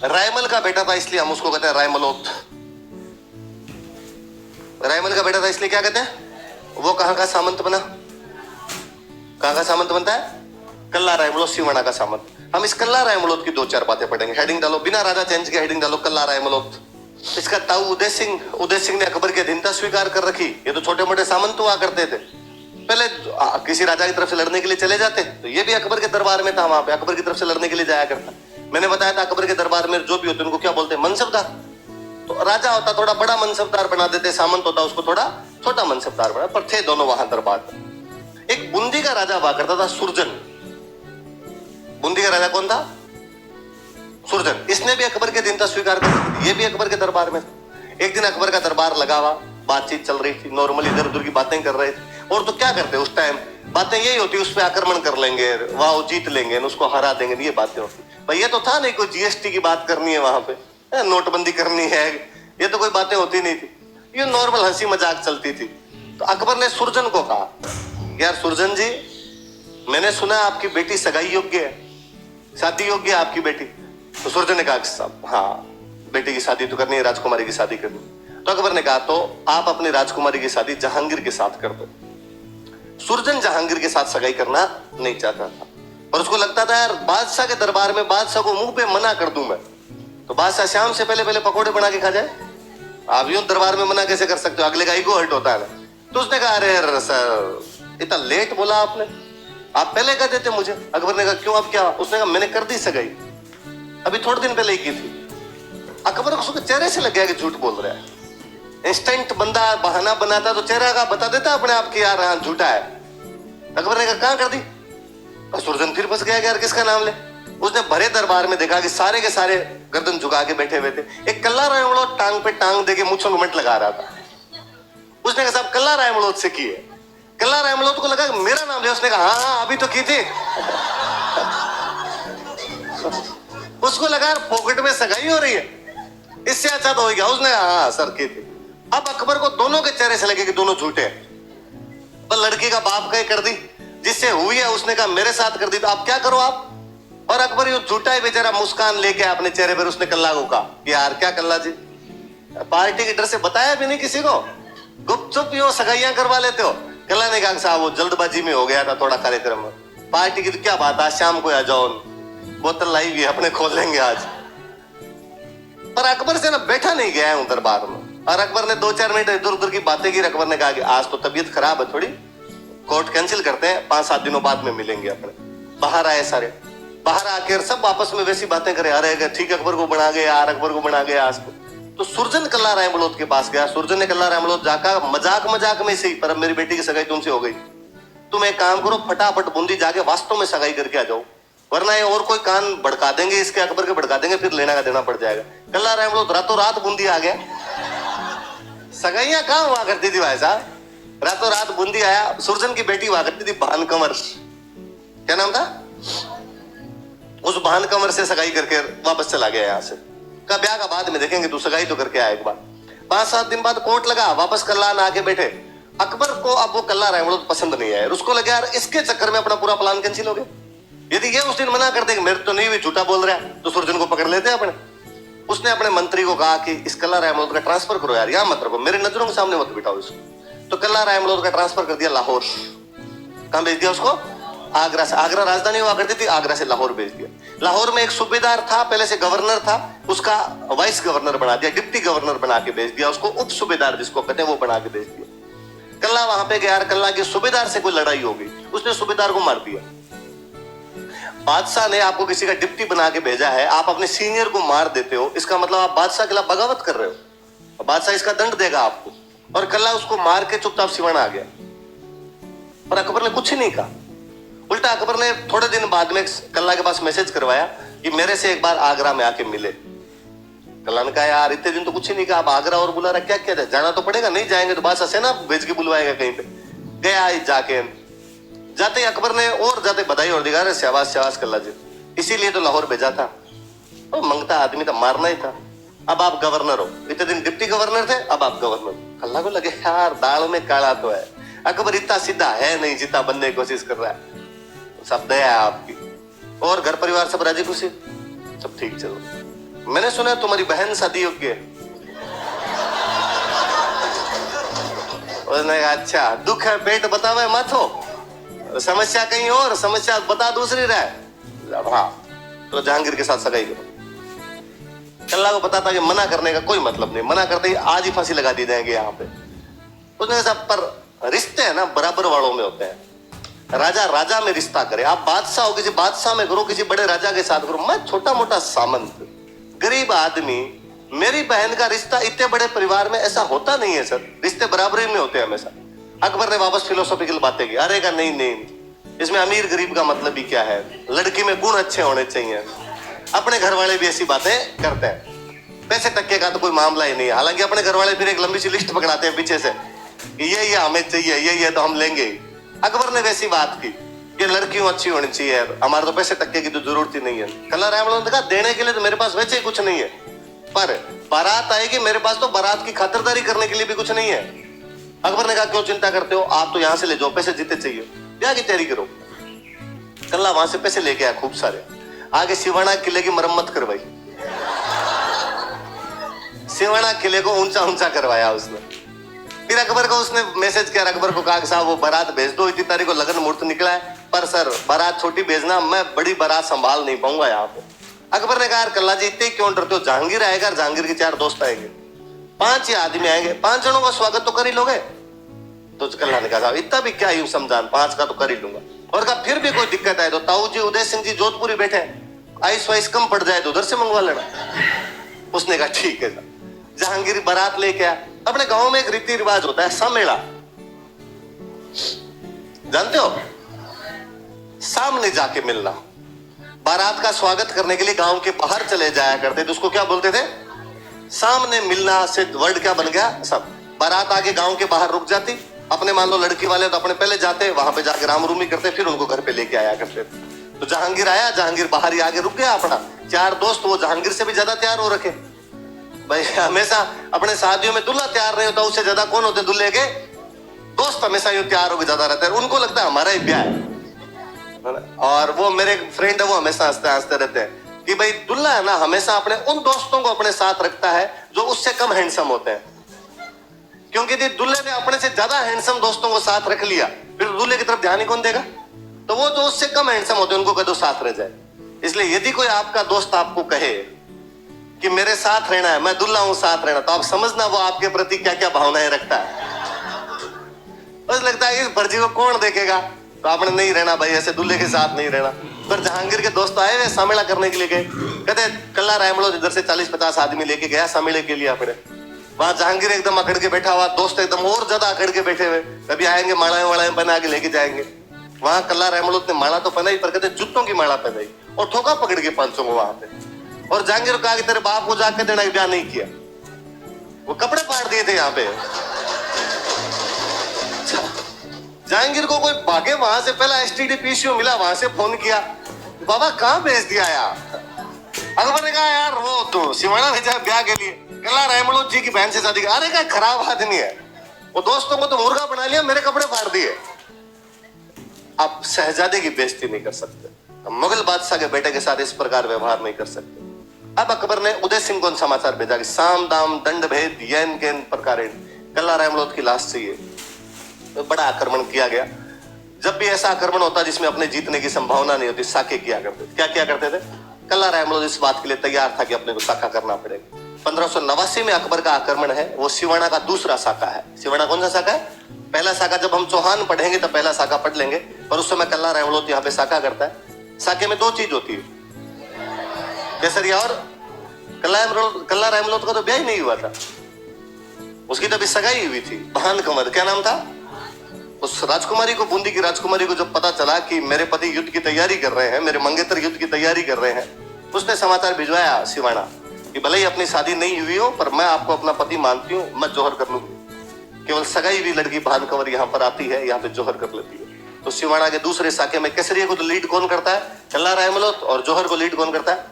रायमल का बेटा था इसलिए हम उसको कहते हैं रायमलोत। रायमल का बेटा था इसलिए क्या कहते हैं? वो कहां का सामंत बना? कहां का सामंत बनता है? कल्ला रायमलोत सिवाना का सामंत। हम इस कल्ला रायमलोत की दो चार बातें पढ़ेंगे। हेडिंग डालो, बिना राजा चेंज के हेडिंग डालो, कल्ला रायमलोत। इसका ताऊ उदय सिंह ने अकबर की अधीनता स्वीकार कर रखी। ये तो छोटे मोटे सामंत हुआ करते थे, पहले किसी राजा की तरफ से लड़ने के लिए चले जाते, तो ये भी अकबर के दरबार में था, वहां पे अकबर की तरफ से लड़ने के लिए जाया करता। मैंने बताया था अकबर के दरबार में जो भी होते उनको क्या बोलते हैं? मनसबदार। तो राजा होता थोड़ा बड़ा मनसबदार बना देते, सामंत होता उसको थोड़ा छोटा मनसबदार बना, पर थे दोनों वहां दरबार में। एक बूंदी का राजा हुआ करता था, सुरजन। बूंदी का राजा कौन था? सुरजन। इसने भी अकबर के अधीनता स्वीकार कर दी, ये भी अकबर के दरबार में। एक दिन अकबर का दरबार लगा हुआ, बातचीत चल रही थी, नॉर्मली इधर उधर की बातें कर रहे थे। और तो क्या करते उस टाइम, बातें यही होती, उस पर आक्रमण कर लेंगे, वाह जीत लेंगे, उसको हरा देंगे, ये बातें होती। भाई ये तो था नहीं कोई जीएसटी की बात करनी है वहां पे, नोटबंदी करनी है, ये तो कोई बातें होती नहीं थी, ये नॉर्मल हंसी मजाक चलती थी। तो अकबर ने सुरजन को कहा, यार सुरजन जी, मैंने सुना आपकी बेटी सगाई योग्य है, शादी योग्य है आपकी बेटी। तो सुरजन ने कहा साहब हाँ, बेटी की शादी तो करनी है, राजकुमारी की शादी करनी। तो अकबर ने कहा तो आप अपनी राजकुमारी की शादी जहांगीर के साथ कर दो। सुरजन जहांगीर के साथ सगाई करना नहीं चाहता था, और उसको लगता था यार बादशाह के दरबार में बादशाह को मुंह पे मना कर दूं मैं, तो बादशाह शाम से पहले पहले पकोड़े बना के खा जाए। आप यूं दरबार में मना कैसे कर सकते हो? अगले का ईगो हर्ट होता है ना। तो उसने कहा अरे सर इतना लेट बोला आपने, आप पहले कह देते मुझे। अकबर ने कहा क्यों, अब क्या? उसने कहा मैंने कर दी सगाई, अभी थोड़े दिन पहले ही की थी। अकबर को उसके चेहरे से लग गया कि झूठ बोल रहा है। इंस्टेंट बंदा बहाना बनाता तो चेहरा का बता देता अपने आप की यार हाँ झूठा है। अकबर ने कहा कहां कर दी? सुरजन फिर फंस गया कि यार किसका नाम ले। उसने भरे दरबार में देखा कि सारे के सारे गर्दन झुका के बैठे हुए थे। एक कल्ला रायमलोत टांग पे टांग देके मुझ मिनट लगा रहा था। उसने कहा साहब कल्ला रायमलोत से की है। कल्ला रायमलोत को लगा कि मेरा नाम ले। उसने कहा हाँ हाँ अभी तो की थी। उसको लगा पॉकेट में सगाई हो रही है, इससे अच्छा तो हो गया। उसने हाँ सर की थी। अब अकबर को दोनों के चेहरे से लगे कि दोनों झूठे हैं। पर लड़की का बाप कहीं कर दी, जिससे हुई है उसने कहा मेरे साथ कर दी, तो आप क्या करो आप? और अकबर ये झूठा है बेचारा, मुस्कान लेके अपने चेहरे पर उसने कल्ला को कहा यार क्या कल्ला जी, पार्टी के डर से बताया भी नहीं किसी को, गुपचुप यूं सगाइयां करवा लेते हो। कल्ला ने कहा साहब वो जल्दबाजी में हो गया था थोड़ा कार्यक्रम में, पार्टी की तो क्या बात है, शाम को आ जाओ, बोतल लाई हुई अपने खोल लेंगे आज। पर अकबर से ना बैठा नहीं गया है दरबार में, और अकबर ने 2-4 मिनट इधर उधर की बातें की। अकबर ने कहा कि आज तो तबीयत खराब है थोड़ी, कोर्ट कैंसिल करते हैं, 5-7 दिनों बाद में मिलेंगे अपने। बाहर आए सारे, बाहर आकर सब आपस में वैसी बातें करे, अरे ठीक अकबर को बना गया यार, अकबर को बना गया आज को। तो सुरजन कल्ला रायमलोत के पास गया। सुरजन ने कल्ला रायमलोत जाकर मजाक मजाक में से ही, पर अब मेरी बेटी की सगाई तुमसे हो गई, तुम एक काम करो फटाफट बूंदी जाके वास्तव में सगाई करके आ जाओ, वरना ये और कोई कान भड़का देंगे इसके, अकबर के भड़का देंगे, फिर लेना का देना पड़ जाएगा। कल्ला रायमलोत रातों रात बूंदी आ गया। सगाइयां कहां हुआ करती थी भाई साहब, रातों रात बूंदी आया। सुरजन की बेटी हुआ करती थी भानकमर, क्या नाम था? उस भानकमर से सगाई करके वापस चला गया यहाँ से। का ब्याह का बाद में देखेंगे, तू सगाई तो करके आया एक बार। 5-7 दिन बाद कोर्ट लगा, वापस कल्ला ना आके बैठे। अकबर को अब वो कल्ला रायमलोत पसंद नहीं आया, उसको लगा यार इसके चक्कर में अपना पूरा प्लान कैंसिल हो गया। यदि ये उस दिन मना कर देंगे मेरे तो नहीं हुई, झूठा बोल रहा है, तो सुरजन को पकड़ लेते अपने। उसने अपने मंत्री को कहा कि इस कल्ला रायमलोत का ट्रांसफर करो यार, यहां मत रखो, मेरे नजरों के सामने मत बिठाओ इसको। तो कल्ला रायमलोत का ट्रांसफर कर दिया लाहौर। कहां भेज दिया उसको? आगरा से। आगरा राजधानी हुआ करती थी, आगरा से लाहौर भेज दिया। लाहौर में एक सूबेदार था, पहले से गवर्नर था, उसका वाइस गवर्नर बना दिया, डिप्टी गवर्नर बना के भेज दिया उसको, उप सूबेदार जिसको कहते हैं वो बना के भेज दिया। कल्ला वहां पे गया, कल्ला के सूबेदार से कोई लड़ाई हो गई, उसने सूबेदार को मार दिया। बादशाह ने आपको किसी का डिप्टी बना के भेजा है, आप अपने सीनियर को मार देते हो, इसका मतलब आप बादशाह के खिलाफ बगावत कर रहे हो, बादशाह इसका दंड देगा आपको। और कल्ला उसको मार के चुपचाप सिवाना आ गया, पर अकबर ने कुछ नहीं कहा। उल्टा अकबर ने थोड़े दिन बाद में कल्ला के पास मैसेज करवाया कि मेरे से एक बार आगरा में आके मिले। कल्ला ने कहा यार इतने दिन तो कुछ ही नहीं कहा, अब आगरा और बुला रहा, क्या क्या जाना तो पड़ेगा, नहीं जाएंगे तो बादशाह सेना भेज के बुलवाएगा कहीं पे। गया जाके, जाते ही अकबर ने और जाते बधाई और दिखा रहे, शाबाश शाबाश कल्ला जी, इसीलिए तो लाहौर भेजा था, तो मंगता आदमी था, मारना ही था। अब आप गवर्नर हो, इतने दिन डिप्टी गवर्नर थे, अब आप गवर्नर। कल्ला को लगे यार दाल में काला तो है, अकबर इतना सीधा है नहीं जितना बनने की कोशिश कर रहा है। सब दया है आपकी। और घर परिवार सब राजी खुशी, सब ठीक चलो। मैंने सुना है तुम्हारी बहन शादी योग्य है। उसने कहा अच्छा, दुख है पेट बतावे माथो, समस्या कहीं और, समस्या बता दूसरी रहे। हाँ, तो जहांगीर के साथ सगाई करो। कल्ला को पता था कि मना करने का कोई मतलब नहीं, मना करते ही आज ही फांसी लगा दी जाएंगे यहाँ पे। उसने कहा पर रिश्ते हैं ना बराबर वालों में होते हैं, राजा राजा में रिश्ता करे। आप बादशाह हो, किसी बादशाह में करो, किसी बड़े राजा के साथ करो। मैं छोटा मोटा सामंत गरीब आदमी, मेरी बहन का रिश्ता इतने बड़े परिवार में ऐसा होता नहीं है सर, रिश्ते बराबरी में होते हैं हमेशा। अकबर ने वापस फिलोसॉफिकल बातें की। अरे का नहीं, इसमें अमीर गरीब का मतलब ही क्या है, लड़की में गुण अच्छे होने चाहिए। अपने घर वाले भी ऐसी बातें करते हैं, पैसे टक्के का तो कोई मामला ही नहीं है। हालांकि अपने घर वाले फिर एक लंबी सी लिस्ट पकड़ाते हैं पीछे से कि ये हमें चाहिए, ये तो हम लेंगे। अकबर ने वैसी बात की कि लड़कियों अच्छी होनी चाहिए, हमारे तो पैसे टक्के की तो जरूरत ही नहीं है। कल्ला रायमल ने कहा देने के लिए तो मेरे पास वैसे ही कुछ नहीं है, पर बारात आएगी मेरे पास तो बारात की खातिरदारी करने के लिए भी कुछ नहीं है। अकबर ने कहा क्यों चिंता करते हो, आप तो यहां से ले जाओ, पैसे जितने चाहिए, ब्याह की तैयारी करो। कल्ला वहां से पैसे लेके आया खूब सारे, आगे सिवाना किले की मरम्मत करवाई, सिवाना किले को ऊंचा ऊंचा करवाया उसने। फिर अकबर को उसने मैसेज किया, अकबर को कहा कि साहब वो बारात भेज दो, इतनी तारीख को लगन मुहूर्त निकला है, पर सर बारात छोटी भेजना, मैं बड़ी बारात संभाल नहीं पाऊंगा यहाँ पे। अकबर ने कहा कल्ला जी इतने क्यों डरते हो, जहांगीर आएगा, जहांगीर के 4 दोस्त आएंगे, 5 ही आदमी आएंगे, 5 जनों का स्वागत तो कर ही लोगे। तो कल्ला ने कहा इतना भी क्या यूं समझान, 5 का तो कर ही लूंगा। और कहा फिर भी कोई दिक्कत आए तो ताऊ जी उदय सिंह जी जोधपुरी बैठे, आइस वाइस कम पड़ जाए तो उधर से मंगवा लेना। उसने कहा ठीक है। जहांगीर बारात लेके आया। अपने गांव में एक रीति रिवाज होता है सामेला, जानते हो, सामने जाके मिलना। बारात का स्वागत करने के लिए गांव के बाहर चले जाया करते थे, उसको क्या बोलते थे, सामने मिलना से वर्ड क्या बन गया सब। बारात आके गांव के बाहर रुक जाती, अपने मान लो लड़की वाले तो अपने पहले जाते, वहां पे जाके रामरूमी करते, फिर उनको घर पे लेके आया करते थे। तो जहांगीर आया, जहांगीर बाहर ही आगे रुक गया अपना, 4 दोस्त वो जहांगीर से भी ज्यादा तैयार हो रखे। भाई हमेशा अपने शादियों में दूल्हा तैयार नहीं होता, उससे ज्यादा कौन होते दूल्हे के दोस्त, हमेशा यूं तैयार होकर ज्यादा रहते हैं, उनको लगता है हमारा ही ब्याह है। और वो मेरे फ्रेंड है, वो हमेशा हंसते रहते हैं कि भाई दूल्हा है ना हमेशा अपने उन दोस्तों को अपने साथ रखता है जो उससे कम हैंडसम होते हैं, क्योंकि दूल्हे ने अपने से ज्यादा हैंडसम दोस्तों को साथ रख लिया, फिर दूल्हे की तरफ ध्यान ही कौन देगा। तो वो जो उससे कम हैंडसम होते हैं उनको कदों साथ रह जाए। इसलिए यदि कोई आपका दोस्त आपको कहे कि मेरे साथ रहना है, मैं दुल्हा हूं साथ रहना, तो आप समझना वो आपके प्रति क्या क्या भावनाएं रखता है। बस लगता है इस भर्जी को कौन देखेगा, तो आपने नहीं रहना भाई, ऐसे दुल्हे के साथ नहीं रहना। पर जहांगीर के दोस्त आए हुए सामेला करने के लिए गए, कहते कल्ला रायमलो इधर से 40-50 आदमी लेके गया सामेले के लिए अपने। वहां जहांगीर एकदम अकड़ के बैठा हुआ, दोस्त एकदम और ज्यादा अकड़ के बैठे हुए, कभी आएंगे मालाएं बना के लेके जाएंगे। वहां कल्ला रायमलो ने माला तो पहनाई, पर कहते जूतों की माला पहनाई और ठोका पकड़ के 500 को वहां पे। और जहांगीर कहा कि तेरे बाप को जाके देना, ब्याह नहीं किया, वो कपड़े फाड़ दिए थे यहाँ पे। जहांगीर को कोई भागे, वहां से पहला एसटीडी पीसीओ मिला, वहां से फोन किया, बाबा कहाँ भेज दिया यार। अकबर ने कहा यार वो तो सिवाना भेजा ब्याह के लिए, कल्ला रायमलो जी की बहन से शादी। अरे क्या खराब आदमी है वो, दोस्तों को तो मुर्गा बना लिया, मेरे कपड़े फाड़ दिए। आप शहजादे की बेइज्जती नहीं कर सकते, मुगल बादशाह के बेटे के साथ इस प्रकार व्यवहार नहीं कर सकते। अब अकबर ने उदय सिंह को समाचार भेजा कि साम दाम दंड भेद यैन केन प्रकारेण कल्ला रायमलोद की लाश चाहिए। तो बड़ा आक्रमण किया गया। जब भी ऐसा आक्रमण होता जिसमें अपने जीतने की संभावना नहीं होती, साके किया करते थे। क्या किया करते थे, कल्ला रायमलोद इस बात के लिए तैयार था कि अपने को साका करना पड़ेगा। 1589 में अकबर का आक्रमण है, वो सिवाना का दूसरा साका है। सिवाना कौन सा साका है, पहला साका जब हम चौहान पढ़ेंगे तो पहला साका पढ़ लेंगे, पर उस समय कल्ला रायमलोद यहाँ पे साका करता है। साके में 2 चीज होती है, केसरिया और कल्ला रायमलोद का तो ब्याह ही नहीं हुआ था, उसकी तो अभी सगाई हुई थी। भान कंवर क्या नाम था उस राजकुमारी को, बूंदी की राजकुमारी को जब पता चला कि मेरे पति युद्ध की तैयारी कर रहे हैं, मेरे मंगेतर युद्ध की तैयारी कर रहे हैं, उसने समाचार भिजवाया सिवाना कि भले ही अपनी शादी नहीं हुई हो, पर मैं आपको अपना पति मानती हूँ, मैं जोहर कर लूंगी। केवल सगाई हुई लड़की भान कंवर यहाँ पर आती है, यहाँ पे जोहर कर लेती है। तो सिवाना के दूसरे साके में केसरिया को तो लीड कौन करता है, कल्ला रायमलोद, और जोहर को लीड कौन करता है,